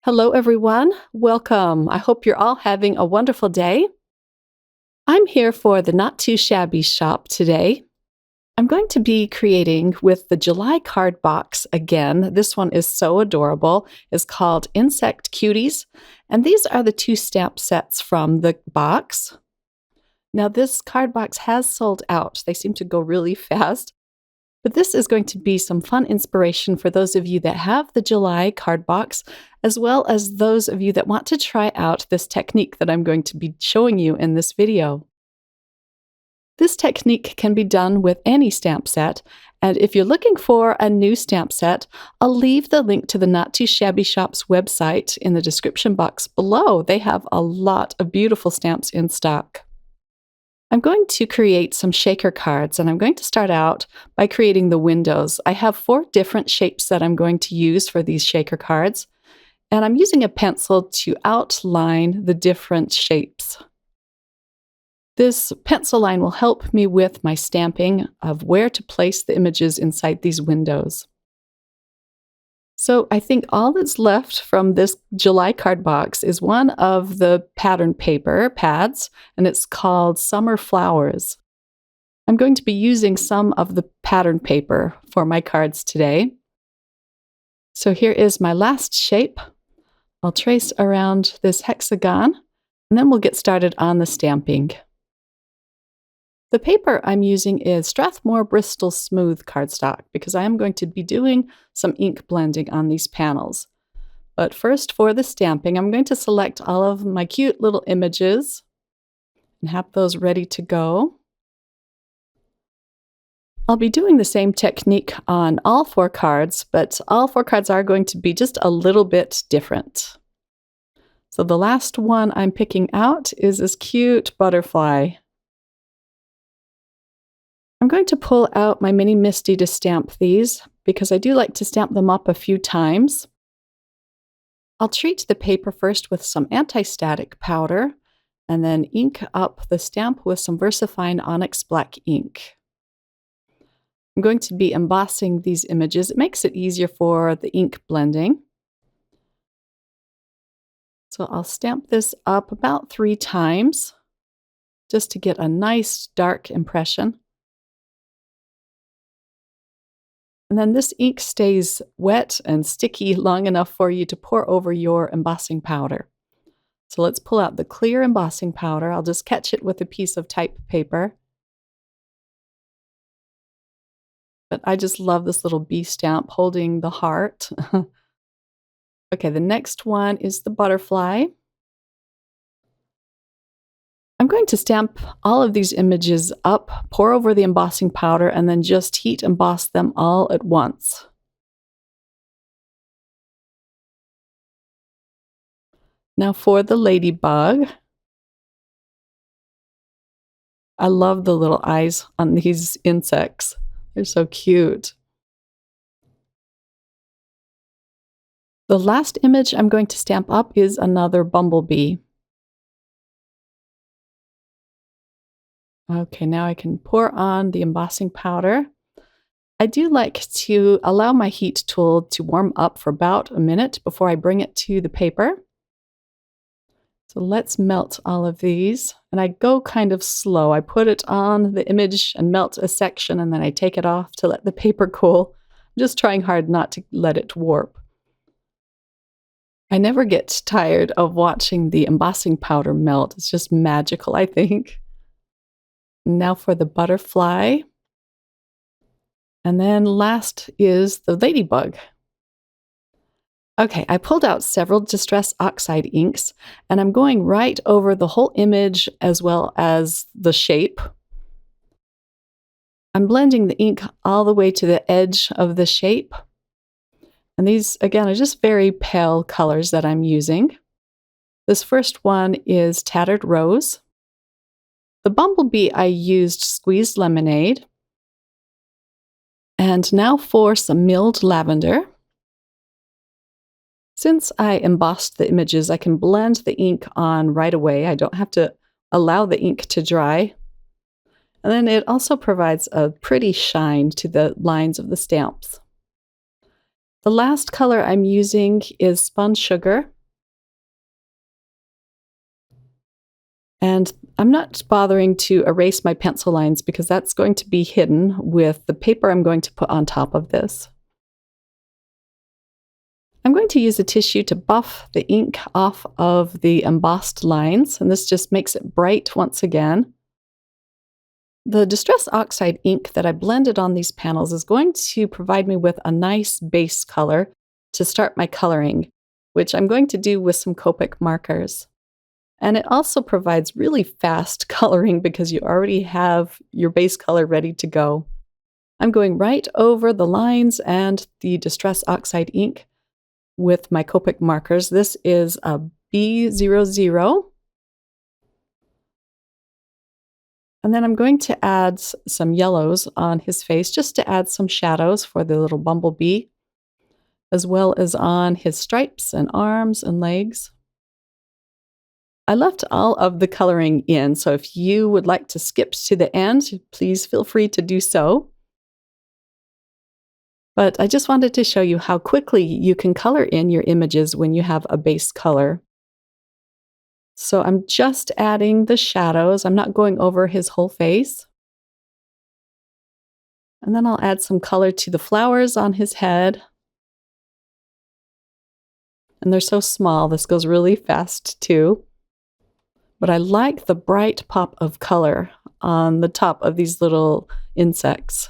Hello, everyone. Welcome. I hope you're all having a wonderful day. I'm here for the Not Too Shabby Shop today. I'm going to be creating with the July card box again. This one is so adorable. It's called Insect Cuties, and these are the two stamp sets from the box. Now, this card box has sold out. They seem to go really fast. But this is going to be some fun inspiration for those of you that have the July card box, as well as those of you that want to try out this technique that I'm going to be showing you in this video. This technique can be done with any stamp set, and if you're looking for a new stamp set, I'll leave the link to the Not Too Shabby Shop's website in the description box below. They have a lot of beautiful stamps in stock. I'm going to create some shaker cards, and I'm going to start out by creating the windows. I have 4 different shapes that I'm going to use for these shaker cards, and I'm using a pencil to outline the different shapes. This pencil line will help me with my stamping of where to place the images inside these windows. So I think all that's left from this July card box is one of the pattern paper pads, and it's called Summer Flowers. I'm going to be using some of the pattern paper for my cards today. So here is my last shape. I'll trace around this hexagon, and then we'll get started on the stamping. The paper I'm using is Strathmore Bristol Smooth cardstock because I am going to be doing some ink blending on these panels. But first, for the stamping, I'm going to select all of my cute little images and have those ready to go. I'll be doing the same technique on all 4 cards, but all 4 cards are going to be just a little bit different. So the last one I'm picking out is this cute butterfly. I'm going to pull out my mini MISTI to stamp these because I do like to stamp them up a few times. I'll treat the paper first with some anti-static powder and then ink up the stamp with some VersaFine Onyx Black ink. I'm going to be embossing these images. It makes it easier for the ink blending. So I'll stamp this up about 3 times just to get a nice dark impression. And then this ink stays wet and sticky long enough for you to pour over your embossing powder. So let's pull out the clear embossing powder. I'll just catch it with a piece of type paper. But I just love this little bee stamp holding the heart. Okay, the next one is the butterfly. I'm going to stamp all of these images up, pour over the embossing powder, and then just heat emboss them all at once. Now for the ladybug. I love the little eyes on these insects. They're so cute. The last image I'm going to stamp up is another bumblebee. Okay, now I can pour on the embossing powder. I do like to allow my heat tool to warm up for about a minute before I bring it to the paper. So let's melt all of these. And I go kind of slow. I put it on the image and melt a section, and then I take it off to let the paper cool. I'm just trying hard not to let it warp. I never get tired of watching the embossing powder melt. It's just magical, I think. Now for the butterfly. And then last is the ladybug. Okay, I pulled out several Distress Oxide inks, and I'm going right over the whole image as well as the shape. I'm blending the ink all the way to the edge of the shape. And these, again, are just very pale colors that I'm using. This first one is Tattered Rose. The bumblebee, I used Squeezed Lemonade. And now for some Milled Lavender. Since I embossed the images, I can blend the ink on right away. I don't have to allow the ink to dry. And then it also provides a pretty shine to the lines of the stamps. The last color I'm using is Spun Sugar. And I'm not bothering to erase my pencil lines because that's going to be hidden with the paper I'm going to put on top of this. I'm going to use a tissue to buff the ink off of the embossed lines, and this just makes it bright once again. The Distress Oxide ink that I blended on these panels is going to provide me with a nice base color to start my coloring, which I'm going to do with some Copic markers. And it also provides really fast coloring because you already have your base color ready to go. I'm going right over the lines and the Distress Oxide ink with my Copic markers. This is a B00. And then I'm going to add some yellows on his face just to add some shadows for the little bumblebee, as well as on his stripes and arms and legs. I left all of the coloring in, so if you would like to skip to the end, please feel free to do so. But I just wanted to show you how quickly you can color in your images when you have a base color. So I'm just adding the shadows. I'm not going over his whole face. And then I'll add some color to the flowers on his head. And they're so small, this goes really fast too. But I like the bright pop of color on the top of these little insects.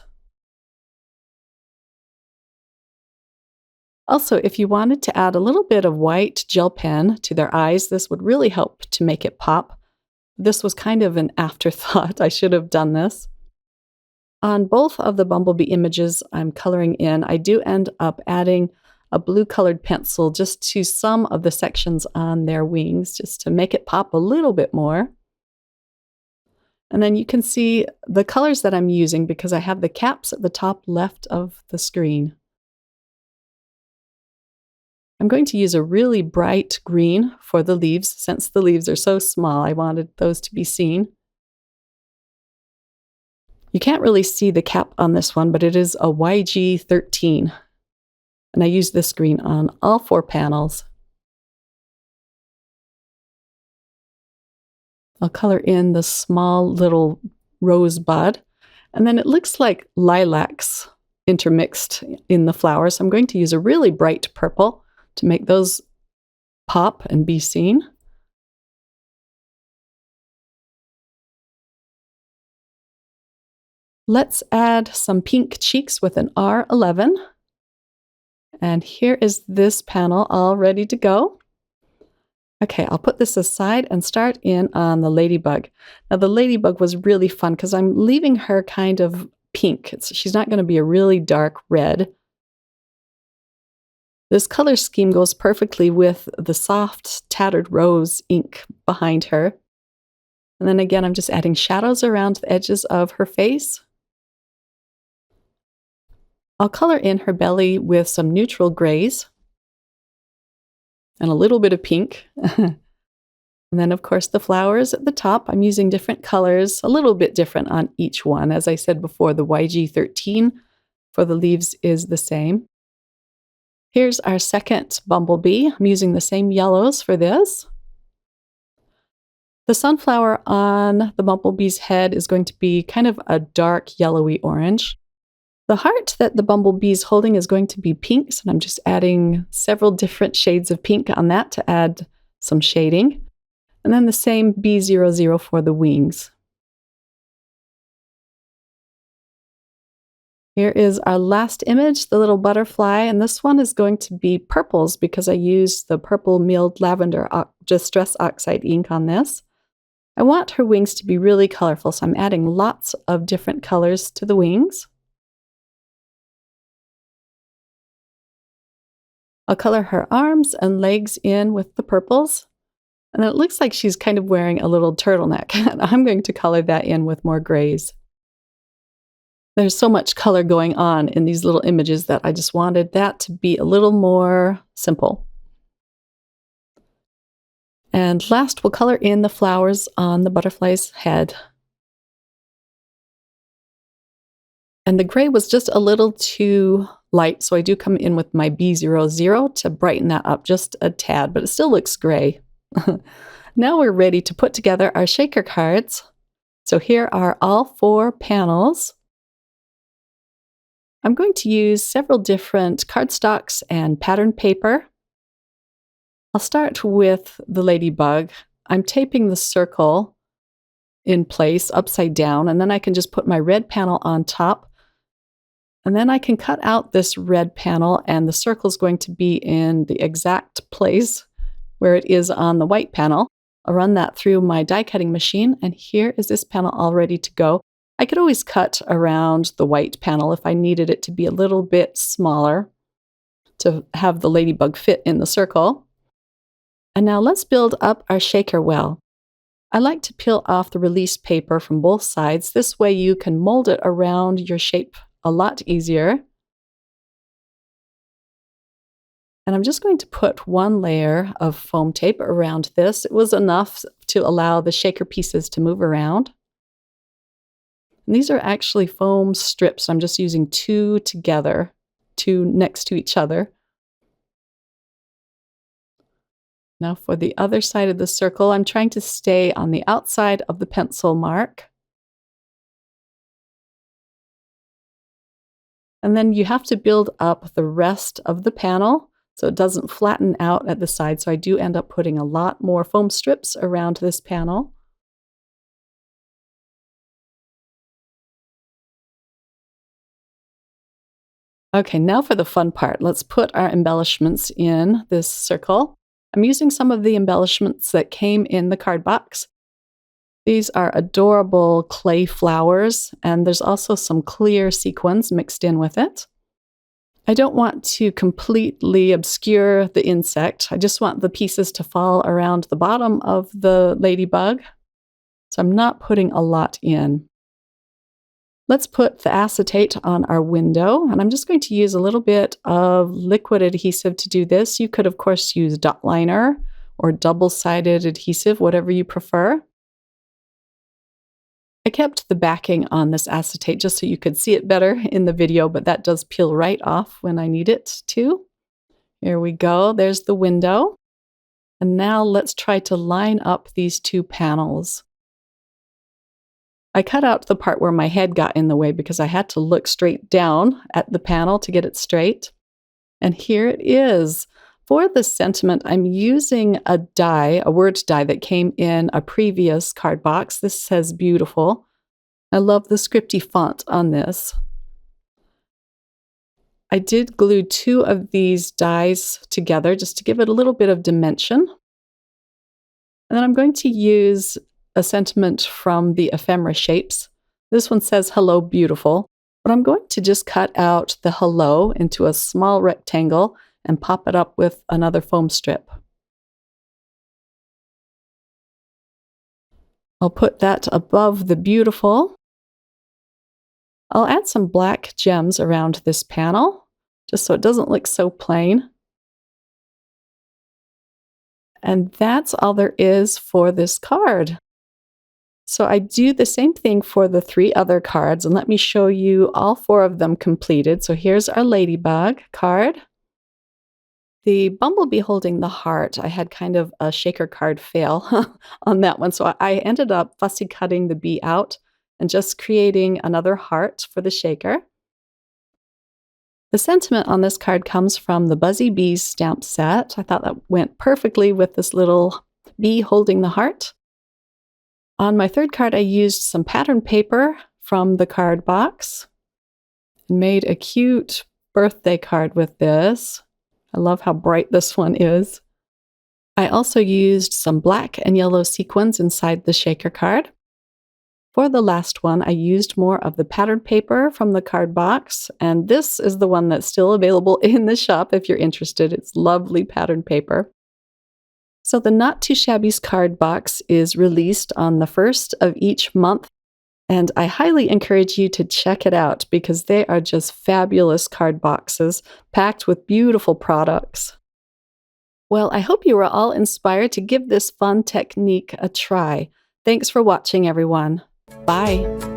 Also, if you wanted to add a little bit of white gel pen to their eyes, this would really help to make it pop. This was kind of an afterthought. I should have done this. On both of the bumblebee images I'm coloring in, I do end up adding a blue colored pencil just to some of the sections on their wings, just to make it pop a little bit more. And then you can see the colors that I'm using because I have the caps at the top left of the screen. I'm going to use a really bright green for the leaves. Since the leaves are so small, I wanted those to be seen. You can't really see the cap on this one, but it is a YG13. And I use this green on all 4 panels. I'll color in the small little rosebud. And then it looks like lilacs intermixed in the flowers. I'm going to use a really bright purple to make those pop and be seen. Let's add some pink cheeks with an R11. And here is this panel all ready to go. Okay, I'll put this aside and start in on the ladybug. Now the ladybug was really fun because I'm leaving her kind of pink. She's not going to be a really dark red. This color scheme goes perfectly with the soft tattered rose ink behind her. And then again, I'm just adding shadows around the edges of her face. I'll color in her belly with some neutral grays and a little bit of pink. And then, of course, the flowers at the top. I'm using different colors, a little bit different on each one. As I said before, the YG13 for the leaves is the same. Here's our second bumblebee. I'm using the same yellows for this. The sunflower on the bumblebee's head is going to be kind of a dark yellowy orange. The heart that the bumblebee's holding is going to be pinks, and I'm just adding several different shades of pink on that to add some shading. And then the same B00 for the wings. Here is our last image, the little butterfly, and this one is going to be purples because I used the purple milled lavender Distress Oxide ink on this. I want her wings to be really colorful, so I'm adding lots of different colors to the wings. I'll color her arms and legs in with the purples, and then it looks like she's kind of wearing a little turtleneck, and I'm going to color that in with more grays. There's so much color going on in these little images that I just wanted that to be a little more simple. And last, we'll color in the flowers on the butterfly's head. And the gray was just a little too light, so I do come in with my B00 to brighten that up just a tad, but it still looks gray. Now we're ready to put together our shaker cards. So here are all 4 panels. I'm going to use several different cardstocks and pattern paper. I'll start with the ladybug. I'm taping the circle in place upside down, and then I can just put my red panel on top. And then I can cut out this red panel, and the circle is going to be in the exact place where it is on the white panel. I'll run that through my die cutting machine, and here is this panel all ready to go. I could always cut around the white panel if I needed it to be a little bit smaller to have the ladybug fit in the circle. And now let's build up our shaker well. I like to peel off the release paper from both sides. This way you can mold it around your shape a lot easier. And I'm just going to put 1 layer of foam tape around this. It was enough to allow the shaker pieces to move around. And these are actually foam strips. I'm just using 2 together, 2 next to each other. Now for the other side of the circle, I'm trying to stay on the outside of the pencil mark. And then you have to build up the rest of the panel so it doesn't flatten out at the side. So I do end up putting a lot more foam strips around this panel. Okay, now for the fun part. Let's put our embellishments in this circle. I'm using some of the embellishments that came in the card box. These are adorable clay flowers, and there's also some clear sequins mixed in with it. I don't want to completely obscure the insect. I just want the pieces to fall around the bottom of the ladybug. So I'm not putting a lot in. Let's put the acetate on our window, and I'm just going to use a little bit of liquid adhesive to do this. You could, of course, use dot liner or double-sided adhesive, whatever you prefer. I kept the backing on this acetate just so you could see it better in the video, but that does peel right off when I need it to. Here we go, there's the window. And now let's try to line up these 2 panels. I cut out the part where my head got in the way because I had to look straight down at the panel to get it straight. And here it is. For the sentiment, I'm using a die, a word die that came in a previous card box. This says beautiful. I love the scripty font on this. I did glue 2 of these dies together just to give it a little bit of dimension. And then I'm going to use a sentiment from the ephemera shapes. This one says hello beautiful, but I'm going to just cut out the hello into a small rectangle and pop it up with another foam strip. I'll put that above the beautiful. I'll add some black gems around this panel, just so it doesn't look so plain. And that's all there is for this card. So I do the same thing for the 3 other cards, and let me show you all 4 of them completed. So here's our ladybug card. The bumblebee holding the heart, I had kind of a shaker card fail on that one. So I ended up fussy cutting the bee out and just creating another heart for the shaker. The sentiment on this card comes from the Buzzy Bees stamp set. I thought that went perfectly with this little bee holding the heart. On my 3rd card, I used some pattern paper from the card box and made a cute birthday card with this. I love how bright this one is. I also used some black and yellow sequins inside the shaker card. For the last one, I used more of the pattern paper from the card box, and this is the one that's still available in the shop if you're interested. It's lovely pattern paper. So the Not Too Shabby's card box is released on the 1st of each month, and I highly encourage you to check it out because they are just fabulous card boxes packed with beautiful products. Well, I hope you were all inspired to give this fun technique a try. Thanks for watching, everyone. Bye.